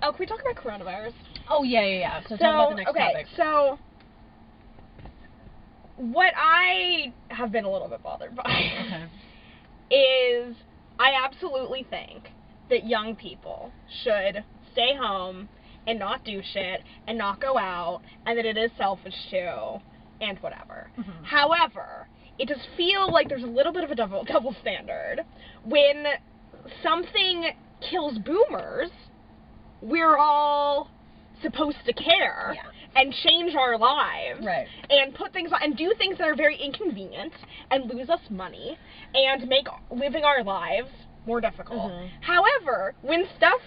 Oh, can we talk about coronavirus? Oh, yeah. So talk about the next topic. So, what I have been a little bit bothered by is I absolutely think that young people should stay home and not do shit and not go out, and that it is selfish too, and whatever. However, it does feel like there's a little bit of a double standard. When something kills boomers, we're all supposed to care and change our lives and put things on and do things that are very inconvenient and lose us money and make living our lives more difficult. However, when stuff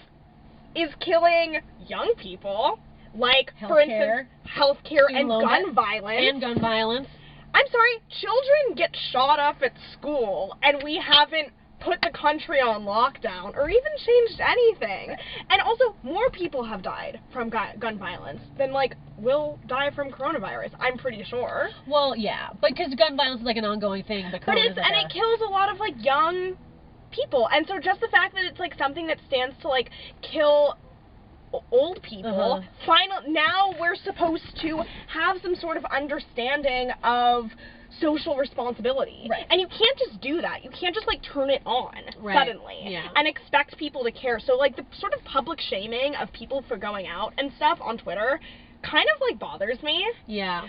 is killing young people, like, for instance, healthcare and gun violence. I'm sorry, children get shot up at school, and we haven't put the country on lockdown or even changed anything. And also, more people have died from gun violence than, like, will die from coronavirus, I'm pretty sure. Well, yeah, because gun violence is, like, an ongoing thing. But it kills a lot of, like, young people. And so just the fact that it's, like, something that stands to, like, kill old people, now we're supposed to have some sort of understanding of social responsibility. And you can't just do that. You can't just, like, turn it on suddenly and expect people to care. So, like, the sort of public shaming of people for going out and stuff on Twitter kind of, like, bothers me. Yeah.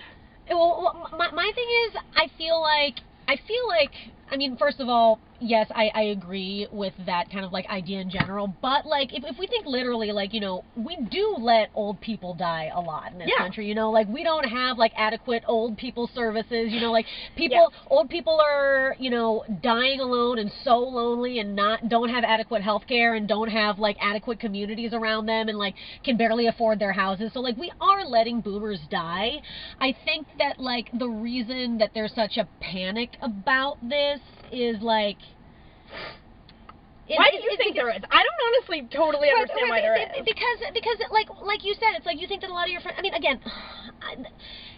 Well, my thing is, I feel like, I mean, first of all, yes, I agree with that kind of, like, idea in general, but, like, if we think literally, like, you know, we do let old people die a lot in this country, you know, like, we don't have, like, adequate old people services, you know, like, old people are, you know, dying alone and so lonely and don't have adequate health care and don't have, like, adequate communities around them and, like, can barely afford their houses, so, like, we are letting boomers die. I think that, like, the reason that there's such a panic about this is, like, why do you think there is? I don't honestly totally understand why there is. Because like you said, it's like you think that a lot of your friends, I mean, again,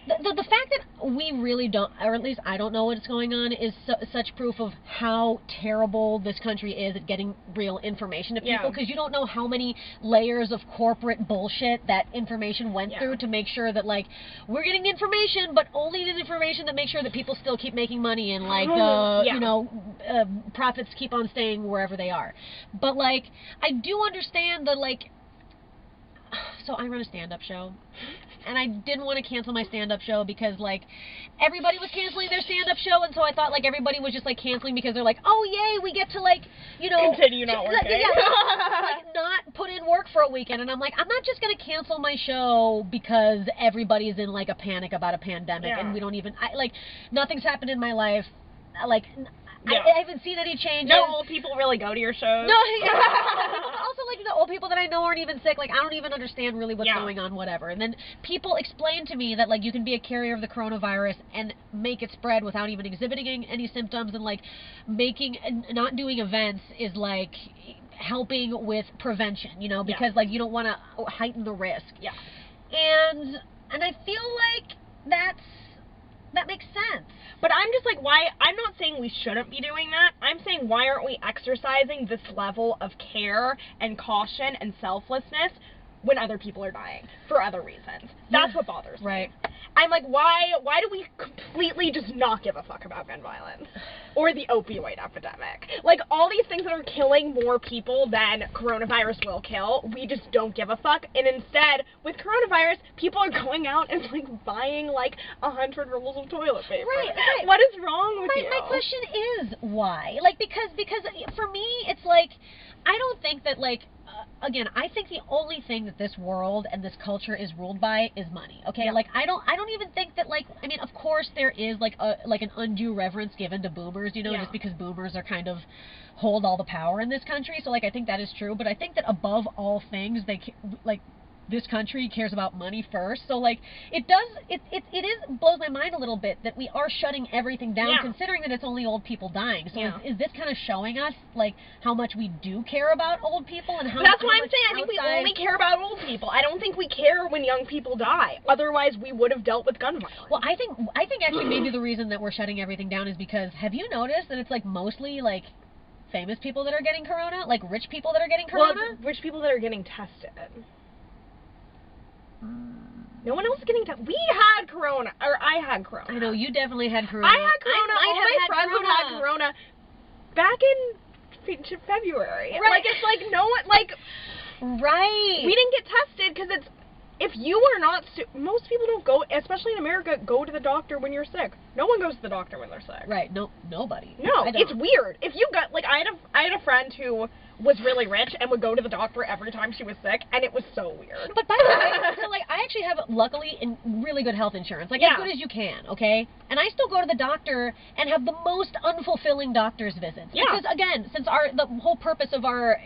the fact that we really don't, or at least I don't know what's going on, is such proof of how terrible this country is at getting real information to people, because you don't know how many layers of corporate bullshit that information went through to make sure that, like, we're getting information, but only the information that makes sure that people still keep making money and, like, you know, profits keep on staying wherever they are. But, like, I do understand the, like, so I run a stand-up show, and I didn't want to cancel my stand-up show because, like, everybody was canceling their stand-up show, and so I thought, like, everybody was just, like, canceling because they're like, oh, yay, we get to, like, you know, continue not working. Like, not put in work for a weekend. And I'm like, I'm not just going to cancel my show because everybody's in, like, a panic about a pandemic, and we don't even, like, nothing's happened in my life, like, I haven't seen any changes. No old people really go to your shows. No, also, like, the old people that I know aren't even sick. Like, I don't even understand really what's going on, whatever. And then people explain to me that, like, you can be a carrier of the coronavirus and make it spread without even exhibiting any symptoms, and, like, not doing events is, like, helping with prevention, you know, because, like, you don't want to heighten the risk. And I feel like that makes sense. But I'm just like, why? I'm not saying we shouldn't be doing that. I'm saying, why aren't we exercising this level of care and caution and selflessness when other people are dying for other reasons? That's what bothers me. I'm like, why do we completely just not give a fuck about gun violence or the opioid epidemic? Like, all these things that are killing more people than coronavirus will kill, we just don't give a fuck. And instead, with coronavirus, people are going out and, like, buying, like, 100 rolls of toilet paper. What is wrong with you? My question is why? Like, because for me, it's like, I don't think that, like, again, I think the only thing that this world and this culture is ruled by is money. Okay, like, I don't even think that, like, I mean, of course there is, like, an undue reverence given to boomers, you know, just because boomers are kind of hold all the power in this country. So, like, I think that is true. But I think that above all things, this country cares about money first. So, like, it blows my mind a little bit that we are shutting everything down, considering that it's only old people dying. So is this kind of showing us, like, how much we do care about old people and how That's why I'm saying I think we only care about old people. I don't think we care when young people die. Otherwise, we would have dealt with gun violence. Well, I think actually maybe the reason that we're shutting everything down is because, have you noticed that it's, like, mostly, like, famous people that are getting corona? Like rich people that are getting corona? Well, rich people that are getting tested. No one else is getting tested. We had corona, or I had corona. I know, you definitely had corona. I had corona. All my friends have had corona back in February. Right. Like, it's like no one, like... Right. We didn't get tested because it's... If you are not... most people don't go, especially in America, go to the doctor when you're sick. No one goes to the doctor when they're sick. Right. No, nobody. No, it's weird. If you got... Like, I had a friend who was really rich and would go to the doctor every time she was sick, and it was so weird. But by the way, so, like, I actually have, luckily, really good health insurance. Like, as good as you can, okay? And I still go to the doctor and have the most unfulfilling doctor's visits. Yeah. Because, again, since the whole purpose of our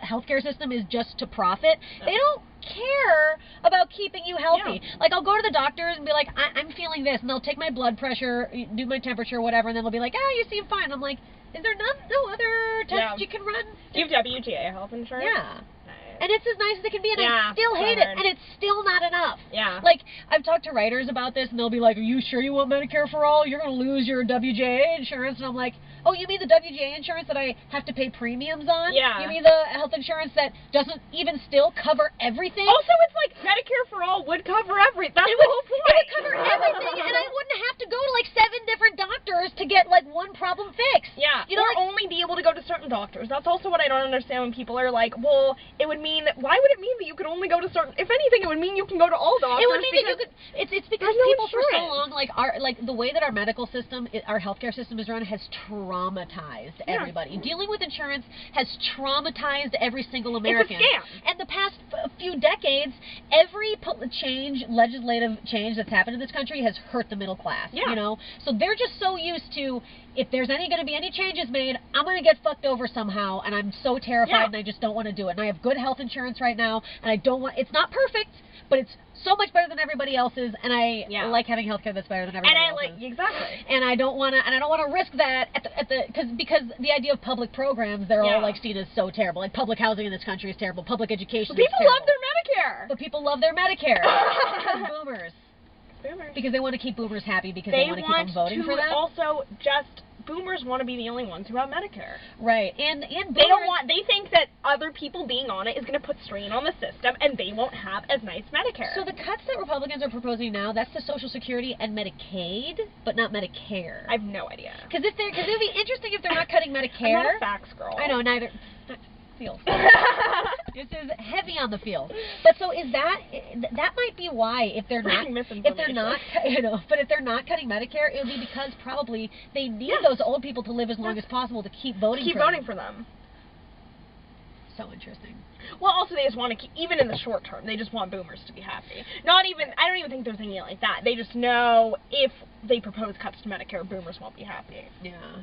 healthcare system is just to profit, they don't care about keeping you healthy. Yeah. Like, I'll go to the doctors and be like, I'm feeling this, and they'll take my blood pressure, do my temperature, whatever, and then they'll be like, you seem fine. I'm like, is there no other tests you can run? Do you have WGA health insurance? Yeah. Nice. And it's as nice as it can be, and I still hate it, and it's still not enough. Yeah. Like, I've talked to writers about this, and they'll be like, are you sure you want Medicare for all? You're going to lose your WGA insurance. And I'm like, oh, you mean the WGA insurance that I have to pay premiums on? Yeah. You mean the health insurance that doesn't even still cover everything? Also, it's like Medicare for all would cover everything. That's the whole point. It would cover everything, and I wouldn't have to go to like 7 different doctors to get like one problem fixed. Yeah. You know, or only be able to go to certain doctors. That's also what I don't understand when people are like, well, it would mean that, why would it mean that you could only go to certain, if anything, it would mean you can go to all doctors. It would mean that you could, it's because people for so long, like the way that our medical system, our healthcare system is run has traumatized everybody. Dealing with insurance has traumatized every single American. It's a scam. And the past few decades, every legislative change that's happened in this country has hurt the middle class. Yeah. You know? So they're just so used to, if there's going to be any changes made, I'm going to get fucked over somehow, and I'm so terrified, and I just don't want to do it. And I have good health insurance right now, and I don't want, it's not perfect, but it's so much better than everybody else's, and I like having healthcare that's better than everybody else's. Exactly. And I don't want to risk that because the idea of public programs, they're all like seen as so terrible. Like public housing in this country is terrible. Public education is terrible. People love their Medicare. But people love their Medicare. Boomers. Because they want to keep boomers happy because they want to keep them voting for them. Also, boomers want to be the only ones who have Medicare. Right. And boomers, they think that other people being on it is going to put strain on the system, and they won't have as nice Medicare. So the cuts that Republicans are proposing now, that's to Social Security and Medicaid, but not Medicare. I have no idea. Because it would be interesting if they're not cutting Medicare. I'm not a facts girl. I know, neither. Field. This is heavy on the field. But so is that might be why if they're not but if they're not cutting Medicare, it would be because probably they need those old people to live as long as possible to keep voting for them. So interesting. Well, also they just want to keep, even in the short term, they just want boomers to be happy. I don't even think they're thinking it like that. They just know if they propose cuts to Medicare, boomers won't be happy. Yeah.